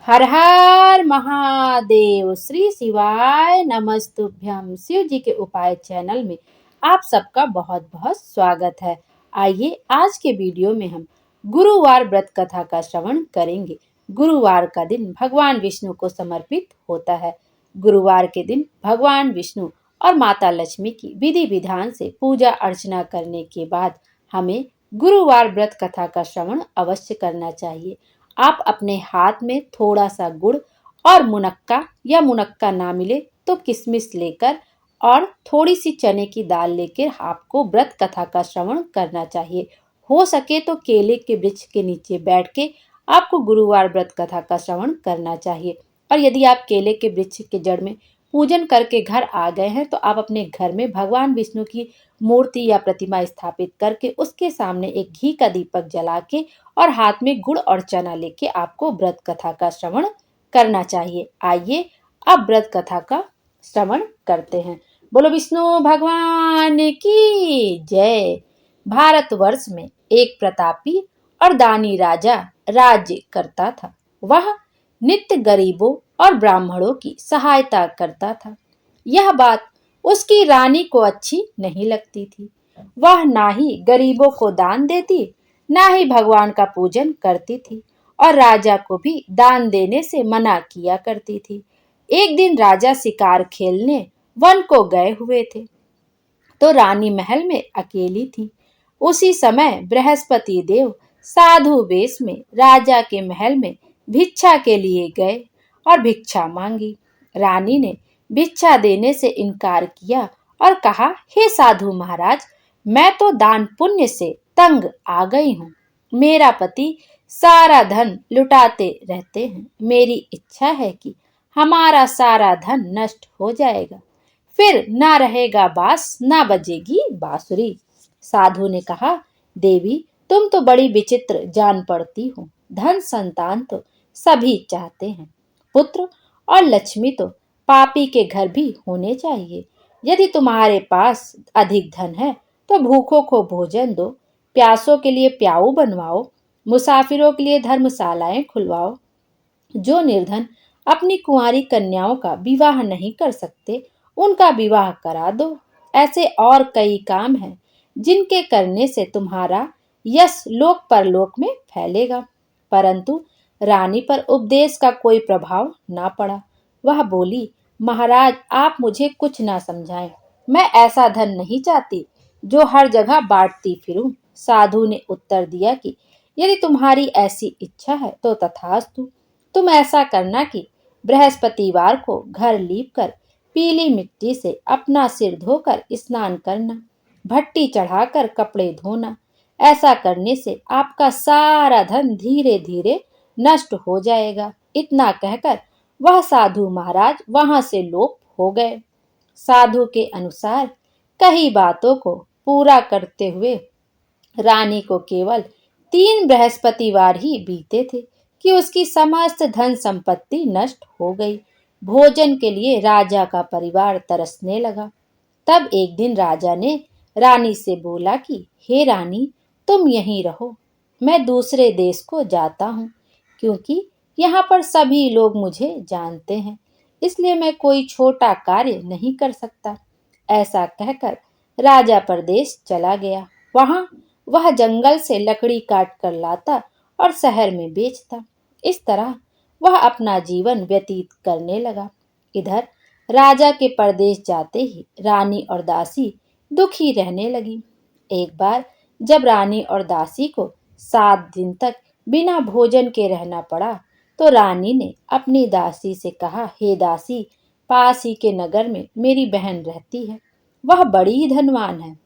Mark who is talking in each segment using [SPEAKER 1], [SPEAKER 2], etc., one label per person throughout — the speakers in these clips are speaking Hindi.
[SPEAKER 1] हर हर महादेव। श्री शिवाय नमस्तुभ्यम। शिव जी के उपाय चैनल में आप सबका बहुत बहुत स्वागत है। आइए आज के वीडियो में हम गुरुवार व्रत कथा का श्रवण करेंगे। गुरुवार का दिन भगवान विष्णु को समर्पित होता है। गुरुवार के दिन भगवान विष्णु और माता लक्ष्मी की विधि विधान से पूजा अर्चना करने के बाद हमें गुरुवार व्रत कथा का श्रवण अवश्य करना चाहिए। आप अपने हाथ में थोड़ा सा गुड़ और मुनक्का या मुनक्का ना मिले तो किशमिश लेकर और थोड़ी सी चने की दाल लेकर आपको व्रत कथा का श्रवण करना चाहिए। हो सके तो केले के वृक्ष के नीचे बैठ के आपको गुरुवार व्रत कथा का श्रवण करना चाहिए। और यदि आप केले के वृक्ष के जड़ में पूजन करके घर आ गए हैं तो आप अपने घर में भगवान विष्णु की मूर्ति या प्रतिमा स्थापित करके उसके सामने एक घी का दीपक जला के और हाथ में गुड़ और चना लेके आपको व्रत कथा का श्रवण करना चाहिए। आइए अब व्रत कथा का श्रवण करते हैं। बोलो विष्णु भगवान की जय। भारतवर्ष में एक प्रतापी और दानी राजा राज्य करता था। वह नित्य गरीबों और ब्राह्मणों की सहायता करता था। यह बात उसकी रानी को अच्छी नहीं लगती थी। वह ना ही गरीबों को दान देती, ना ही भगवान का पूजन करती थी और राजा को भी दान देने से मना किया करती थी। एक दिन राजा शिकार खेलने वन को गए हुए थे तो रानी महल में अकेली थी। उसी समय बृहस्पति देव साधु वेश में राजा के महल में भिक्षा के लिए गए और भिक्षा मांगी। रानी ने भिक्षा देने से इनकार किया और कहा, हे साधु महाराज, मैं तो दान पुण्य से तंग आ गई हूँ। मेरा पति सारा धन लुटाते रहते हैं। मेरी इच्छा है कि हमारा सारा धन नष्ट हो जाएगा, फिर ना रहेगा बांस ना बजेगी बांसुरी। साधु ने कहा, देवी तुम तो बड़ी विचित्र जान पड़ती हो। धन संतान तो सभी चाहते हैं, पुत्र और लक्ष्मी तो पापी के घर भी होने चाहिए। यदि तुम्हारे पास अधिक धन है तो भूखों को भोजन दो, प्यासों के लिए प्याऊ बनवाओ, मुसाफिरों के लिए धर्मशालाएं खुलवाओ। जो निर्धन अपनी कुंवारी कन्याओं का विवाह नहीं कर सकते उनका विवाह करा दो। ऐसे और कई काम हैं जिनके करने से तुम्हारा यश लोक परलोक में फैलेगा। परंतु रानी पर उपदेश का कोई प्रभाव ना पड़ा। वह बोली, महाराज आप मुझे कुछ ना समझाएं। मैं ऐसा धन नहीं चाहती जो हर जगह बांटती फिरूं। साधु ने उत्तर दिया कि यदि तुम्हारी ऐसी इच्छा है तो तथास्तु। तुम ऐसा करना कि बृहस्पतिवार को घर लीप कर पीली मिट्टी से अपना सिर धोकर स्नान करना, भट्टी चढ़ाकर कपड़े धोना। ऐसा करने से आपका सारा धन धीरे धीरे नष्ट हो जाएगा। इतना कहकर वह साधु महाराज वहां से लोप हो गए। साधु के अनुसार कई बातों को पूरा करते हुए रानी को केवल 3 बृहस्पतिवार ही बीते थे कि उसकी समस्त धन संपत्ति नष्ट हो गई। भोजन के लिए राजा का परिवार तरसने लगा। तब एक दिन राजा ने रानी से बोला कि हे रानी, तुम यहीं रहो, मैं दूसरे देश को जाता हूँ, क्योंकि यहाँ पर सभी लोग मुझे जानते हैं, इसलिए मैं कोई छोटा कार्य नहीं कर सकता। ऐसा कहकर राजा परदेश चला गया। वहां वह जंगल से लकड़ी काट कर लाता और शहर में बेचता। इस तरह वह अपना जीवन व्यतीत करने लगा। इधर राजा के परदेश जाते ही रानी और दासी दुखी रहने लगी। एक बार जब रानी और दासी को 7 दिन तक बिना भोजन के रहना पड़ा तो रानी ने अपनी दासी से कहा, हे दासी, पास ही के नगर में मेरी बहन रहती है, वह बड़ी धनवान है,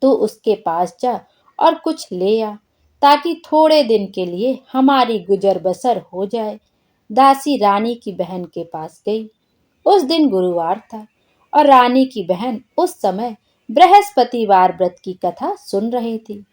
[SPEAKER 1] तो उसके पास जा और कुछ ले आ, ताकि थोड़े दिन के लिए हमारी गुजर बसर हो जाए। दासी रानी की बहन के पास गई। उस दिन गुरुवार था और रानी की बहन उस समय बृहस्पतिवार व्रत की कथा सुन रही थी।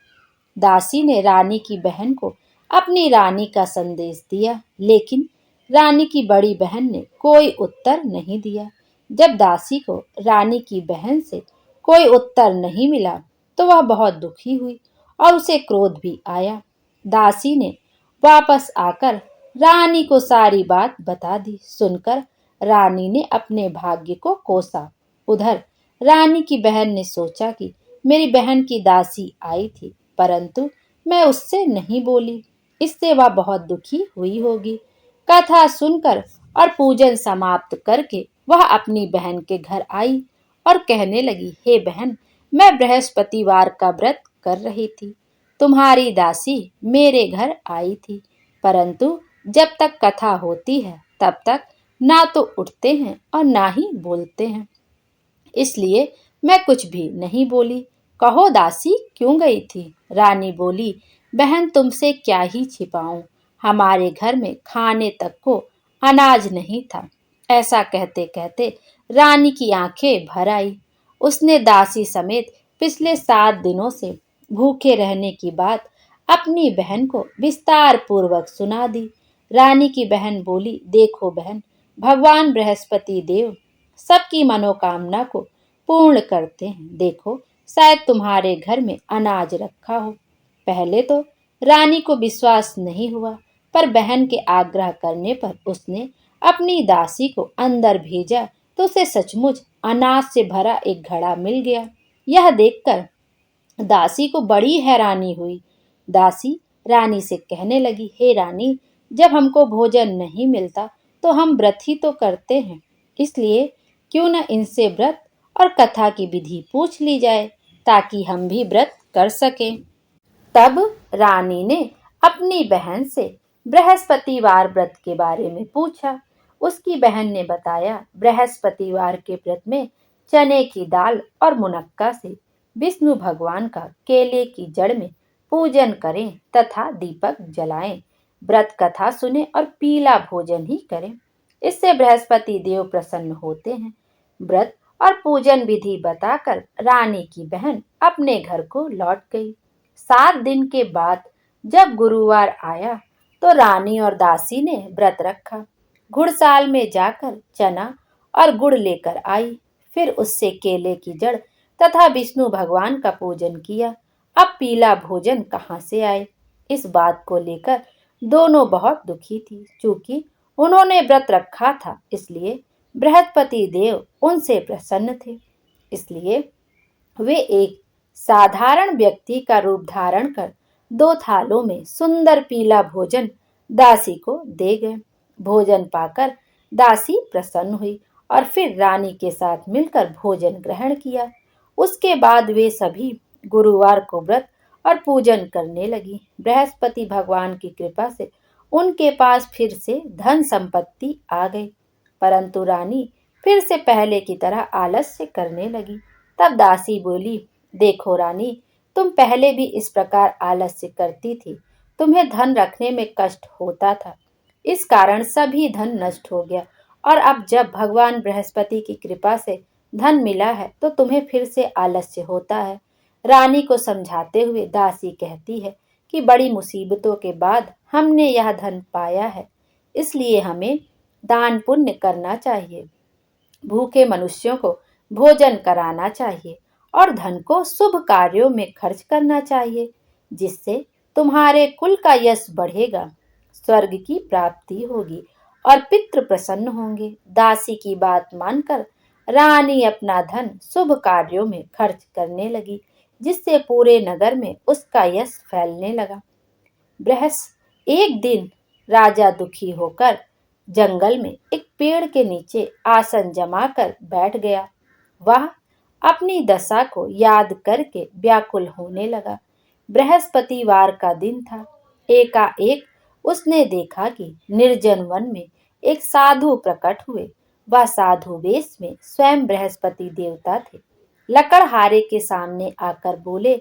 [SPEAKER 1] दासी ने रानी की बहन को अपनी रानी का संदेश दिया, लेकिन रानी की बड़ी बहन ने कोई उत्तर नहीं दिया। जब दासी को रानी की बहन से कोई उत्तर नहीं मिला तो वह बहुत दुखी हुई और उसे क्रोध भी आया। दासी ने वापस आकर रानी को सारी बात बता दी। सुनकर रानी ने अपने भाग्य को कोसा। उधर रानी की बहन ने सोचा कि मेरी बहन की दासी आई थी, परंतु मैं उससे नहीं बोली, इससे वह बहुत दुखी हुई होगी। कथा सुनकर और पूजन समाप्त करके वह अपनी बहन के घर आई और कहने लगी, हे बहन, मैं बृहस्पतिवार का व्रत कर रही थी। तुम्हारी दासी मेरे घर आई थी, परंतु जब तक कथा होती है तब तक ना तो उठते हैं और ना ही बोलते हैं, इसलिए मैं कुछ भी नहीं बोली। कहो दासी क्यों गई थी? रानी बोली, बहन तुमसे क्या ही छिपाऊं, हमारे घर में खाने तक को अनाज नहीं था। ऐसा कहते कहते रानी की आंखें भर आई। उसने दासी समेत पिछले 7 दिनों से भूखे रहने की बात अपनी बहन को विस्तार पूर्वक सुना दी। रानी की बहन बोली, देखो बहन, भगवान बृहस्पति देव सबकी मनोकामना को पूर्ण करते हैं। देखो, शायद तुम्हारे घर में अनाज रखा हो। पहले तो रानी को विश्वास नहीं हुआ, पर बहन के आग्रह करने पर उसने अपनी दासी को अंदर भेजा तो उसे सचमुच अनाज से भरा एक घड़ा मिल गया। यह देखकर दासी को बड़ी हैरानी हुई। दासी रानी से कहने लगी, हे रानी, जब हमको भोजन नहीं मिलता तो हम व्रत ही तो करते हैं, इसलिए क्यों न इनसे व्रत और कथा की विधि पूछ ली जाए ताकि हम भी व्रत कर सकें। तब रानी ने अपनी बहन से बृहस्पतिवार व्रत के बारे में पूछा। उसकी बहन ने बताया, बृहस्पतिवार के व्रत में चने की दाल और मुनक्का से विष्णु भगवान का केले की जड़ में पूजन करें तथा दीपक जलाएं, व्रत कथा सुने और पीला भोजन ही करें, इससे बृहस्पति देव प्रसन्न होते हैं। व्रत और पूजन विधि बताकर रानी की बहन अपने घर को लौट गई। 7 दिन के बाद जब गुरुवार आया तो रानी और दासी ने व्रत रखा। घुड़साल में जाकर चना और गुड़ लेकर आई, फिर उससे केले की जड़ तथा विष्णु भगवान का पूजन किया। अब पीला भोजन कहाँ से आए? इस बात को लेकर दोनों बहुत दुखी थी। चूंकि उन्होंने व्रत रखा था, इसलिए बृहस्पति देव उनसे प्रसन्न थे। इसलिए वे एक साधारण व्यक्ति का रूप धारण कर 2 थालों में सुंदर पीला भोजन दासी को दे गए। भोजन पाकर दासी प्रसन्न हुई और फिर रानी के साथ मिलकर भोजन ग्रहण किया। उसके बाद वे सभी गुरुवार को व्रत और पूजन करने लगी। बृहस्पति भगवान की कृपा से उनके पास फिर से धन संपत्ति आ गई, परंतु रानी फिर से पहले की तरह आलस्य करने लगी। तब दासी बोली, देखो रानी, तुम पहले भी इस प्रकार आलस्य करती थी, तुम्हें धन रखने में कष्ट होता था, इस कारण सभी धन नष्ट हो गया, और अब जब भगवान बृहस्पति की कृपा से धन मिला है तो तुम्हें फिर से आलस्य होता है। रानी को समझाते हुए दासी कहती है कि बड़ी मुसीबतों के बाद हमने यह धन पाया है, इसलिए हमें दान पुण्य करना चाहिए, भूखे मनुष्यों को भोजन कराना चाहिए और धन को शुभ कार्यों में खर्च करना चाहिए, जिससे तुम्हारे कुल का यश बढ़ेगा, स्वर्ग की प्राप्ति होगी और पितृ प्रसन्न होंगे। दासी की बात मानकर रानी अपना धन शुभ कार्यों में खर्च करने लगी, जिससे पूरे नगर में उसका यश फैलने लगा। एक दिन राजा दुखी होकर जंगल में एक पेड़ के नीचे आसन जमाकर बैठ गया। वह अपनी दशा को याद करके व्याकुल होने लगा। बृहस्पतिवार का दिन था। एकाएक उसने देखा कि निर्जन वन में एक साधु प्रकट हुए। वह साधु वेश में स्वयं बृहस्पति देवता थे। लकड़हारे के सामने आकर बोले,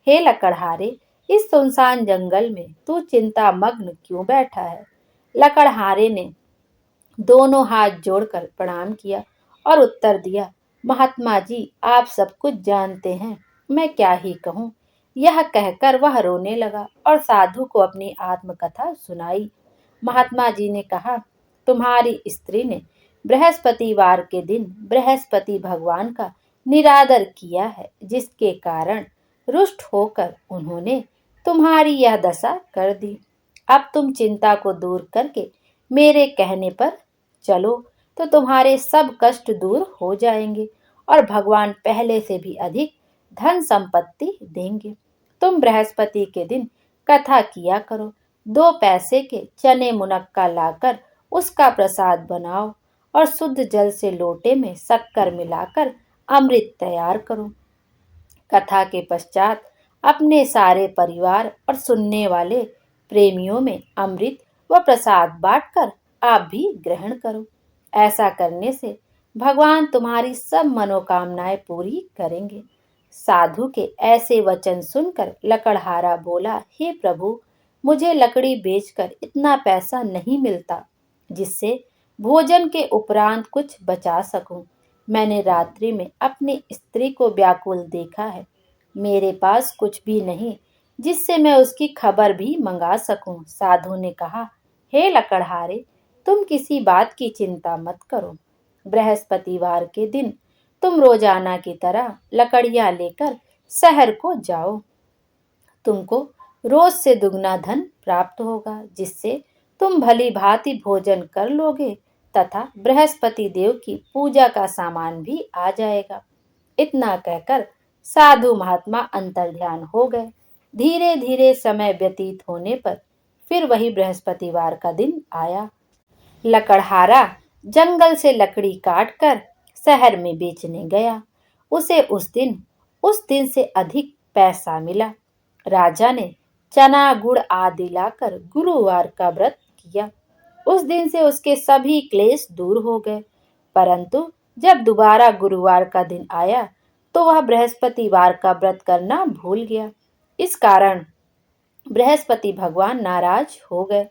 [SPEAKER 1] हे लकड़हारे, इस सुनसान जंगल में तू चिंता मग्न क्यों बैठा है? लकड़हारे ने दोनों हाथ जोड़कर प्रणाम किया और उत्तर दिया, महात्मा जी, आप सब कुछ जानते हैं, मैं क्या ही कहूँ। यह कहकर वह रोने लगा और साधु को अपनी आत्मकथा सुनाई। महात्मा जी ने कहा, तुम्हारी स्त्री ने बृहस्पतिवार के दिन बृहस्पति भगवान का निरादर किया है, जिसके कारण रुष्ट होकर उन्होंने तुम्हारी यह दशा कर दी। अब तुम चिंता को दूर करके मेरे कहने पर चलो, तो तुम्हारे सब कष्ट दूर हो जाएंगे और भगवान पहले से भी अधिक धन संपत्ति देंगे। तुम बृहस्पति के दिन कथा किया करो। 2 पैसे के चने मुनक्का लाकर उसका प्रसाद बनाओ और शुद्ध जल से लोटे में शक्कर मिलाकर अमृत तैयार करो। कथा के पश्चात अपने सारे परिवार और सुनने वाले प्रेमियों में अमृत व प्रसाद बांटकर आप भी ग्रहण करो। ऐसा करने से भगवान तुम्हारी सब मनोकामनाएं पूरी करेंगे। साधु के ऐसे वचन सुनकर लकड़हारा बोला, हे प्रभु, मुझे लकड़ी बेचकर इतना पैसा नहीं मिलता जिससे भोजन के उपरांत कुछ बचा सकूं। मैंने रात्रि में अपनी स्त्री को व्याकुल देखा है। मेरे पास कुछ भी नहीं जिससे मैं उसकी खबर भी मंगा सकूं। साधु ने कहा, हे लकड़हारे, तुम किसी बात की चिंता मत करो। बृहस्पतिवार के दिन तुम रोजाना की तरह लकड़ियां लेकर शहर को जाओ। तुमको रोज से दुगना धन प्राप्त होगा, जिससे तुम भली भांति भोजन कर लोगे तथा बृहस्पति देव की पूजा का सामान भी आ जाएगा। इतना कहकर साधु महात्मा अंतर्ध्यान हो गए। धीरे धीरे समय व्यतीत होने पर फिर वही बृहस्पतिवार का दिन आया। लकड़हारा जंगल से लकड़ी काटकर शहर में बेचने गया। उसे उस दिन से अधिक पैसा मिला। राजा ने चना गुड़ आदि लाकर गुरुवार का व्रत किया। उस दिन से उसके सभी क्लेश दूर हो गए। परंतु जब दोबारा गुरुवार का दिन आया तो वह बृहस्पतिवार का व्रत करना भूल गया। इस कारण बृहस्पति भगवान नाराज हो गए।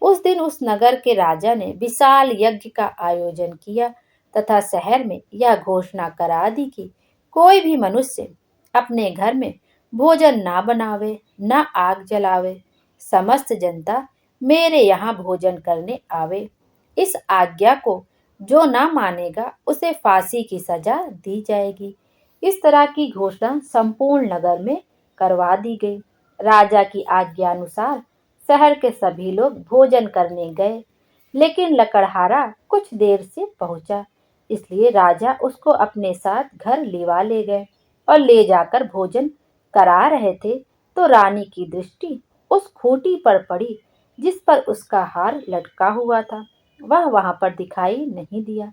[SPEAKER 1] उस दिन उस नगर के राजा ने विशाल यज्ञ का आयोजन किया तथा शहर में यह घोषणा करा दी कि कोई भी मनुष्य अपने घर में भोजन ना बनावे, ना आग जलावे। समस्त जनता मेरे यहाँ भोजन करने आवे। इस आज्ञा को जो ना मानेगा उसे फांसी की सजा दी जाएगी। इस तरह की घोषणा संपूर्ण नगर में करवा दी गई। राजा की आज्ञा अनुसार शहर के सभी लोग भोजन करने गए, लेकिन लकड़हारा कुछ देर से पहुंचा, इसलिए राजा उसको अपने साथ घर लिवा ले गए और ले जाकर भोजन करा रहे थे तो रानी की दृष्टि उस खूंटी पर पड़ी जिस पर उसका हार लटका हुआ था। वह वहां पर दिखाई नहीं दिया।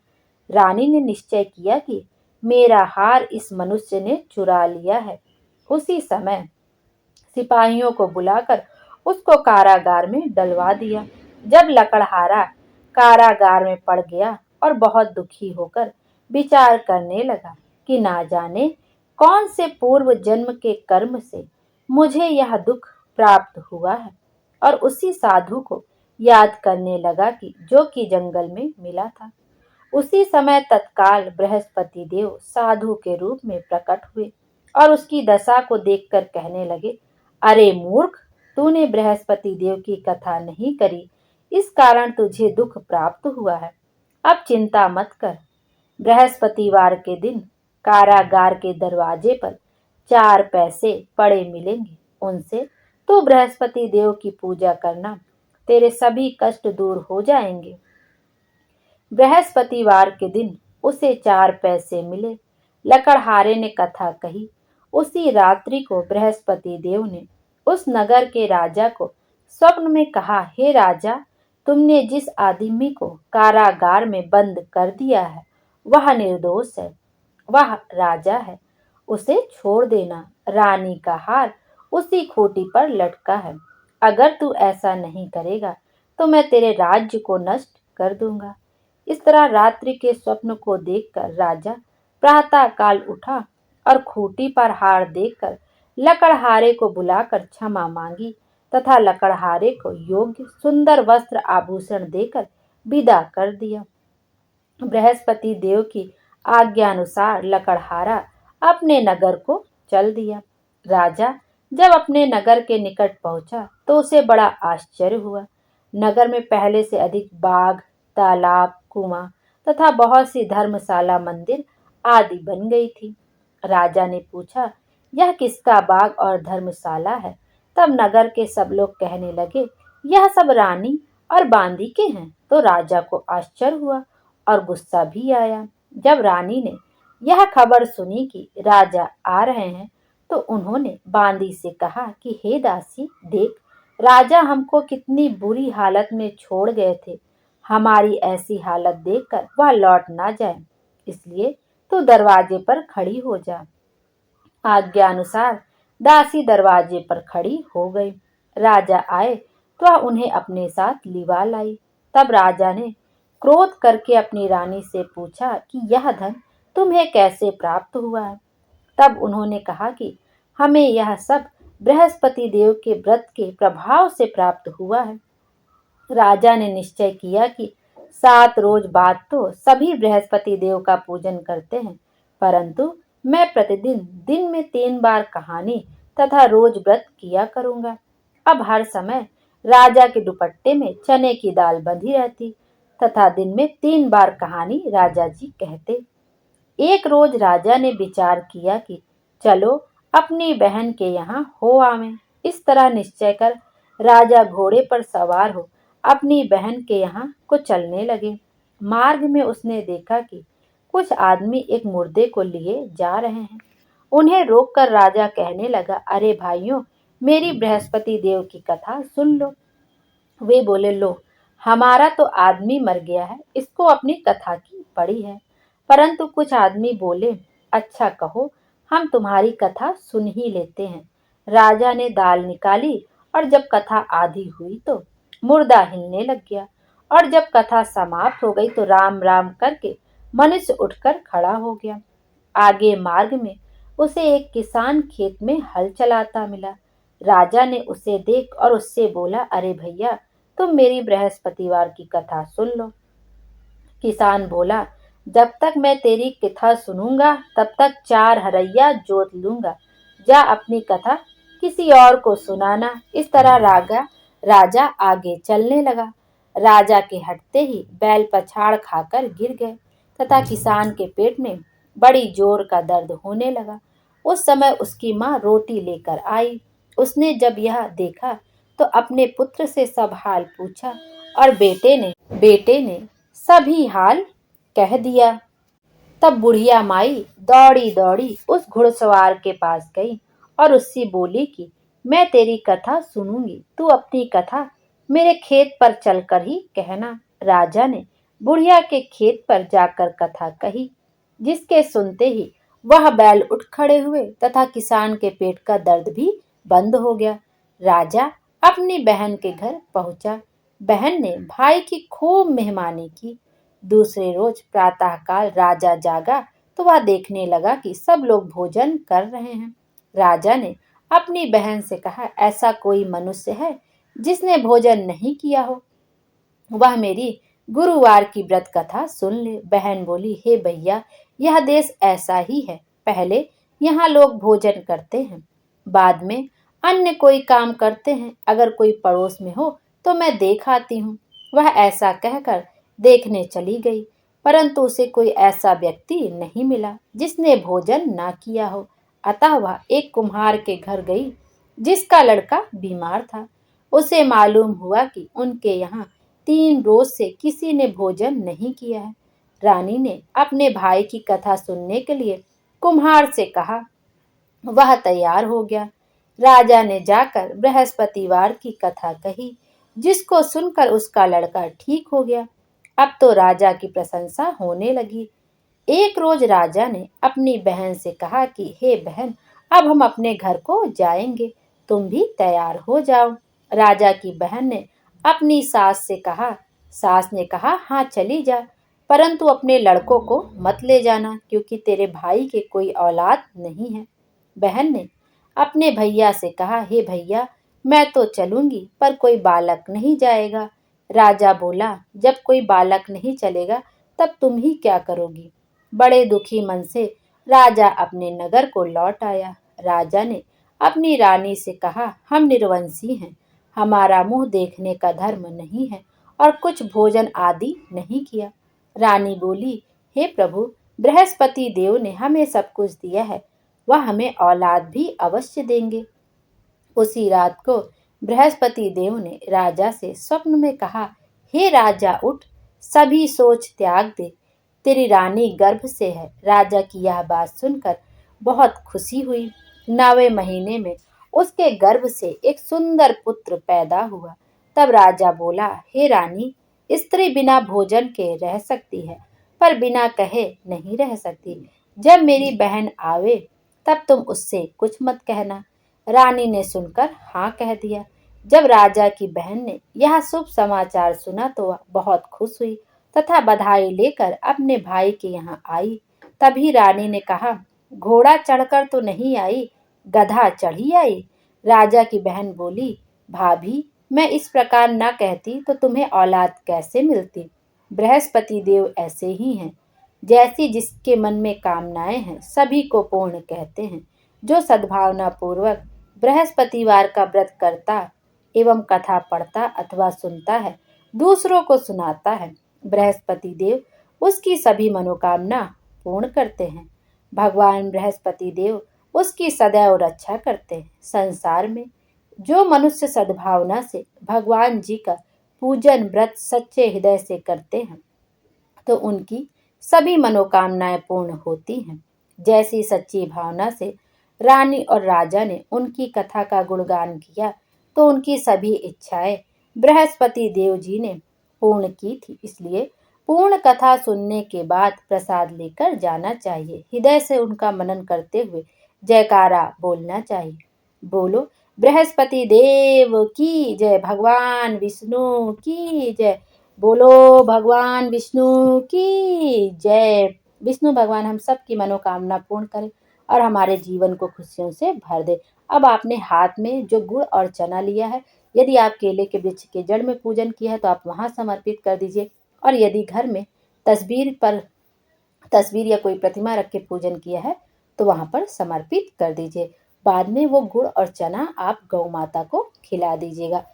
[SPEAKER 1] रानी ने निश्चय किया कि मेरा हार इस मनुष्य ने चुरा लिया है। उसी समय सिपाहियों को बुलाकर उसको कारागार में डलवा दिया। जब लकड़हारा कारागार में पड़ गया और बहुत दुखी होकर विचार करने लगा कि ना जाने कौन से पूर्व जन्म के कर्म से मुझे यह दुख प्राप्त हुआ है, और उसी साधु को याद करने लगा कि जो कि जंगल में मिला था। उसी समय तत्काल बृहस्पति देव साधु के रूप में प्रकट हुए और उसकी दशा को देखकर कहने लगे, अरे मूर्ख, तूने बृहस्पति देव की कथा नहीं करी, इस कारण तुझे दुख प्राप्त हुआ है। अब चिंता मत कर। बृहस्पतिवार के दिन कारागार के दरवाजे पर 4 पैसे पड़े मिलेंगे। उनसे तू बृहस्पति देव की पूजा करना, तेरे सभी कष्ट दूर हो जाएंगे। बृहस्पतिवार के दिन उसे 4 पैसे मिले। लकड़हारे ने कथा कही। उसी रात्रि को बृहस्पति देव ने उस नगर के राजा को स्वप्न में कहा, हे राजा, तुमने जिस आदमी को कारागार में बंद कर दिया है वह निर्दोष है, वह राजा है, उसे छोड़ देना। रानी का हार उसी खूंटी पर लटका है। अगर तू ऐसा नहीं करेगा तो मैं तेरे राज्य को नष्ट कर दूंगा। इस तरह रात्रि के स्वप्न को देखकर राजा प्रातः काल उठा और खूंटी पर हार देखकर लकड़हारे को बुलाकर क्षमा मांगी तथा लकड़हारे को योग्य सुंदर वस्त्र आभूषण देकर विदा कर दिया। बृहस्पति देव की आज्ञानुसार लकड़हारा अपने नगर को चल दिया। राजा जब अपने नगर के निकट पहुंचा तो उसे बड़ा आश्चर्य हुआ। नगर में पहले से अधिक बाग, तालाब, कुआं तथा बहुत सी धर्मशाला, मंदिर आदि बन गई थी। राजा ने पूछा, यह किसका बाग और धर्मशाला है? तब नगर के सब लोग कहने लगे, यह सब रानी और बांदी के हैं। तो राजा को आश्चर्य हुआ और गुस्सा भी आया। जब रानी ने यह खबर सुनी कि राजा आ रहे हैं, तो उन्होंने बांदी से कहा कि हे दासी, देख, राजा हमको कितनी बुरी हालत में छोड़ गए थे। हमारी ऐसी हालत देखकर वह लौट ना जाए, इसलिए तू दरवाजे पर खड़ी हो जा। आज्ञा अनुसार दासी दरवाजे पर खड़ी हो गई। राजा आए तो वह उन्हें अपने साथ लिवा लाई। तब राजा ने क्रोध करके अपनी रानी से पूछा कि यह धन तुम्हें कैसे प्राप्त हुआ है। तब उन्होंने कहा कि हमें यह सब बृहस्पति देव के व्रत के प्रभाव से प्राप्त हुआ है। राजा ने निश्चय किया कि 7 रोज बाद तो सभी बृहस्पति देव का पूजन करते हैं, परंतु मैं प्रतिदिन दिन में 3 बार कहानी तथा रोज व्रत किया करूंगा। अब हर समय राजा के दुपट्टे में चने की दाल बंधी रहती तथा दिन में 3 बार कहानी राजा जी कहते। एक रोज राजा ने विचार किया कि चलो अपनी बहन के यहाँ हो आवें। इस तरह निश्चय कर राजा घोड़े पर सवार हो अपनी बहन के यहाँ को चलने लगे। मार्ग में उसने देखा कि कुछ आदमी एक मुर्दे को लिए जा रहे हैं। उन्हें रोककर राजा कहने लगा, अरे भाइयों, मेरी बृहस्पति देव की कथा सुन लो। वे बोले, लो, हमारा तो आदमी मर गया है, इसको अपनी कथा की पड़ी है। परंतु कुछ आदमी बोले, अच्छा कहो, हम तुम्हारी कथा सुन ही लेते हैं। राजा ने दाल निकाली और जब कथा आधी हुई तो मुर्दा हिलने लग गया, और जब कथा समाप्त हो गई तो राम राम करके मनुष्य उठकर खड़ा हो गया। आगे मार्ग में उसे एक किसान खेत में हल चलाता मिला। राजा ने उसे देख और उससे बोला, अरे भैया, तुम मेरी बृहस्पतिवार की कथा सुन लो। किसान बोला, जब तक मैं तेरी कथा सुनूंगा तब तक 4 हरैया जोत लूंगा। जा अपनी कथा किसी और को सुनाना। इस तरह राजा आगे चलने लगा। राजा के हटते ही बैल पछाड़ खाकर गिर गए तथा किसान के पेट में बड़ी जोर का दर्द होने लगा। उस समय उसकी माँ रोटी लेकर आई। उसने जब यह देखा तो अपने पुत्र से सब हाल पूछा और बेटे ने सभी हाल कह दिया। तब बुढ़िया माई दौड़ी दौड़ी उस घुड़सवार के पास गई और उससे बोली कि मैं तेरी कथा सुनूंगी, तू अपनी कथा मेरे खेत पर चलकर ही कहना। राजा ने बुढ़िया के खेत पर जाकर कथा कही, जिसके सुनते ही वह बैल उठ खड़े हुए तथा किसान के पेट का दर्द भी बंद हो गया। राजा अपनी बहन के घर पहुंचा। बहन ने भाई की खूब मेहमानी की। दूसरे रोज प्रातःकाल राजा जागा तो वह देखने लगा कि सब लोग भोजन कर रहे हैं। राजा ने अपनी बहन से कहा, ऐसा कोई मनुष्य है जिसने भोजन नहीं किया हो, वह मेरी गुरुवार की व्रत कथा सुन ले। बहन बोली, हे भैया, यह देश ऐसा ही है। पहले यहाँ लोग भोजन करते हैं, बाद में अन्य कोई काम करते हैं। अगर कोई पड़ोस में हो तो मैं देख आती हूँ। वह ऐसा कहकर देखने चली गई, परंतु उसे कोई ऐसा व्यक्ति नहीं मिला जिसने भोजन ना किया हो। अतः वह एक कुम्हार के घर गई जिसका लड़का बीमार था। उसे मालूम हुआ कि उनके यहाँ 3 रोज से किसी ने भोजन नहीं किया है। रानी ने अपने भाई की कथा सुनने के लिए कुम्हार से कहा। वह तैयार हो गया। राजा ने जाकर बृहस्पतिवार की कथा कही, जिसको सुनकर उसका लड़का ठीक हो गया। अब तो राजा की प्रशंसा होने लगी। एक रोज राजा ने अपनी बहन से कहा कि हे बहन, अब हम अपने घर को जाएंगे, तुम भी तैयार हो जाओ। राजा की बहन ने अपनी सास से कहा। सास ने कहा, हाँ चली जा, परंतु अपने लड़कों को मत ले जाना, क्योंकि तेरे भाई के कोई औलाद नहीं है। बहन ने अपने भैया से कहा, हे भैया, मैं तो चलूंगी पर कोई बालक नहीं जाएगा। राजा बोला, जब कोई बालक नहीं चलेगा तब तुम ही क्या करोगी। बड़े दुखी मन से राजा अपने नगर को लौट आया। राजा ने अपनी रानी से कहा, हम निर्वंशी हैं, हमारा मुंह देखने का धर्म नहीं है और कुछ भोजन आदि नहीं किया। रानी बोली, हे प्रभु, बृहस्पति देव ने हमें सब कुछ दिया है, वह हमें औलाद भी अवश्य देंगे। उसी रात को बृहस्पति देव ने राजा से स्वप्न में कहा, हे राजा उठ, सभी सोच त्याग दे, तेरी रानी गर्भ से है। राजा की यह बात सुनकर बहुत खुशी हुई। 9वें महीने में उसके गर्भ से एक सुंदर पुत्र पैदा हुआ। तब राजा बोला, हे रानी, स्त्री बिना भोजन के रह सकती है, पर बिना कहे नहीं रह सकती। जब मेरी बहन आवे तब तुम उससे कुछ मत कहना। रानी ने सुनकर हाँ कह दिया। जब राजा की बहन ने यह शुभ समाचार सुना तो वह बहुत खुश हुई तथा बधाई लेकर अपने भाई के यहाँ आई। तभी रानी ने कहा, घोड़ा चढ़कर तो नहीं आई, गधा चढ़ी आई। राजा की बहन बोली, भाभी, मैं इस प्रकार न कहती तो तुम्हें औलाद कैसे मिलती। बृहस्पति देव ऐसे ही हैं, जैसी जिसके मन में कामनाएं हैं सभी को पूर्ण कहते हैं। जो सद्भावना पूर्वक बृहस्पतिवार का व्रत करता एवं कथा पढ़ता अथवा सुनता है, दूसरों को सुनाता है, बृहस्पति देव उसकी सभी मनोकामना पूर्ण करते हैं। भगवान बृहस्पति देव उसकी सदैव रक्षा करते हैं। संसार में जो मनुष्य सद्भावना से भगवान जी का पूजन व्रत सच्चे हृदय से करते हैं तो उनकी सभी मनोकामनाएं पूर्ण होती हैं। जैसी सच्ची भावना से रानी और राजा ने उनकी कथा का गुणगान किया तो उनकी सभी इच्छाएं बृहस्पति देव जी ने पूर्ण की थी। इसलिए पूर्ण कथा सुनने के बाद प्रसाद लेकर जाना चाहिए। हृदय से उनका मनन करते हुए जयकारा बोलना चाहिए। बोलो बृहस्पति देव की जय, भगवान विष्णु की जय। बोलो भगवान विष्णु की जय। विष्णु भगवान हम सब की मनोकामना पूर्ण करें और हमारे जीवन को खुशियों से भर दे। अब आपने हाथ में जो गुड़ और चना लिया है, यदि आप केले के वृक्ष के जड़ में पूजन किया है तो आप वहां समर्पित कर दीजिए, और यदि घर में तस्वीर या कोई प्रतिमा रख के पूजन किया है तो वहां पर समर्पित कर दीजिए। बाद में वो गुड़ और चना आप गौ माता को खिला दीजिएगा।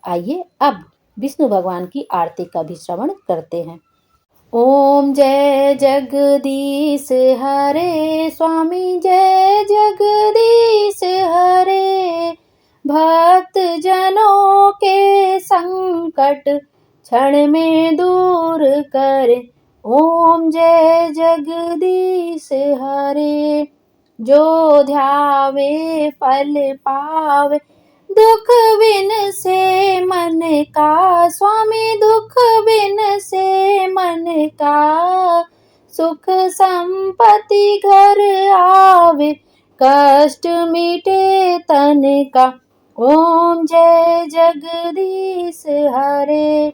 [SPEAKER 1] आइए अब विष्णु भगवान की आरती का भी श्रवण करते हैं। ओम जय जगदीश हरे स्वामी, जय जगदीश हरे। भक्त जनों के संकट क्षण में दूर करे। ओम जय जगदीश हरे। जो ध्यावे फल पावे, दुख बिन से मन का। स्वामी दुख बिन से मन का। सुख संपत्ति घर आवे, कष्ट मिटे तन का। ओम जय जगदीश हरे।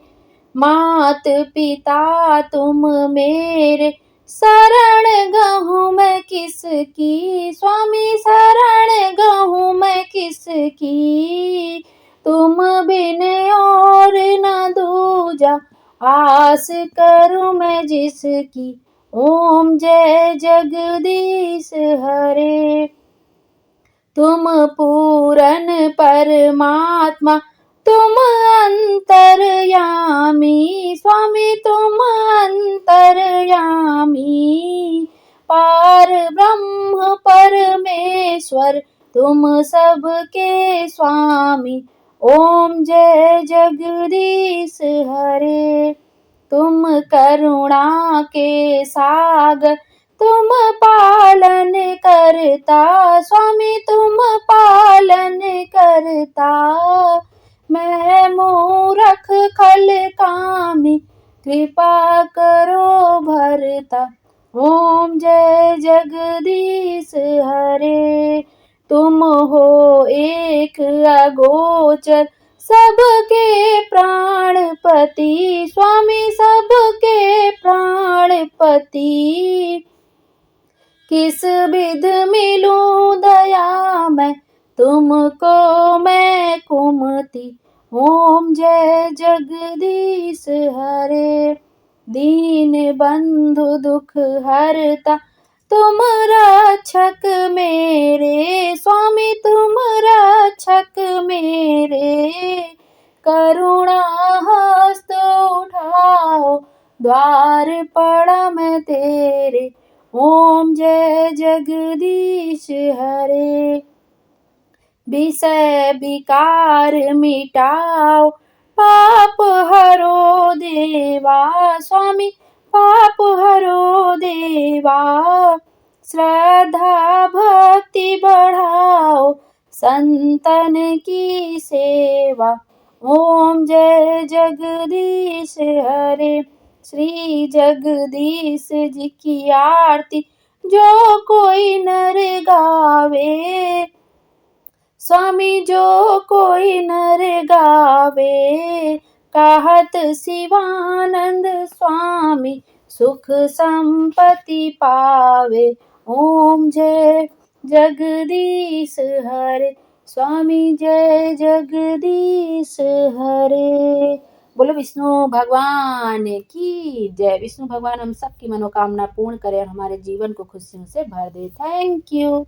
[SPEAKER 1] मात पिता तुम मेरे, शरण गहूँ मैं किसकी। स्वामी शरण गहूँ मैं किसकी। तुम बिन और न दूजा, आस करूँ मैं जिसकी। ओम जय जगदीश हरे। तुम पूरन परमात्मा, तुम अंतर्यामी। स्वामी तुम अंतर्यामी। पार ब्रह्म परमेश्वर, तुम सबके स्वामी। ओम जय जगदीश हरे। तुम करुणा के सागर, तुम पालन करता। स्वामी तुम पालन करता। मैं मूरख खल कामी, कृपा करो भरता। ओम जय जगदीश हरे। तुम हो एक अगोचर, सबके प्राणपति। स्वामी सबके प्राणपति। किस विध मिलूं दया मैं, तुमको मैं कुमति। ओम जय जगदीश हरे। दीन बंधु दुख हरता, तुम रक्षक मेरे। स्वामी तुम रक्षक मेरे। करुणा हस्त उठाओ, द्वार पड़ा मैं तेरे। ओम जय जगदीश हरे। विषय विकार मिटाओ, पाप हरो देवा स्वामी, पाप हरो देवा। श्रद्धा भक्ति बढ़ाओ, संतन की सेवा। ओम जय जगदीश हरे, श्री जगदीश जी की आरती जो कोई नर गावे, स्वामी जो कोई नर गावे। कहत शिवानंद स्वामी, सुख संपत्ति पावे। ओम जय जगदीश हरे, स्वामी जय जगदीश हरे। बोलो विष्णु भगवान की जय। विष्णु भगवान हम सबकी मनोकामना पूर्ण करें और हमारे जीवन को खुशियों से भर दे। Thank you.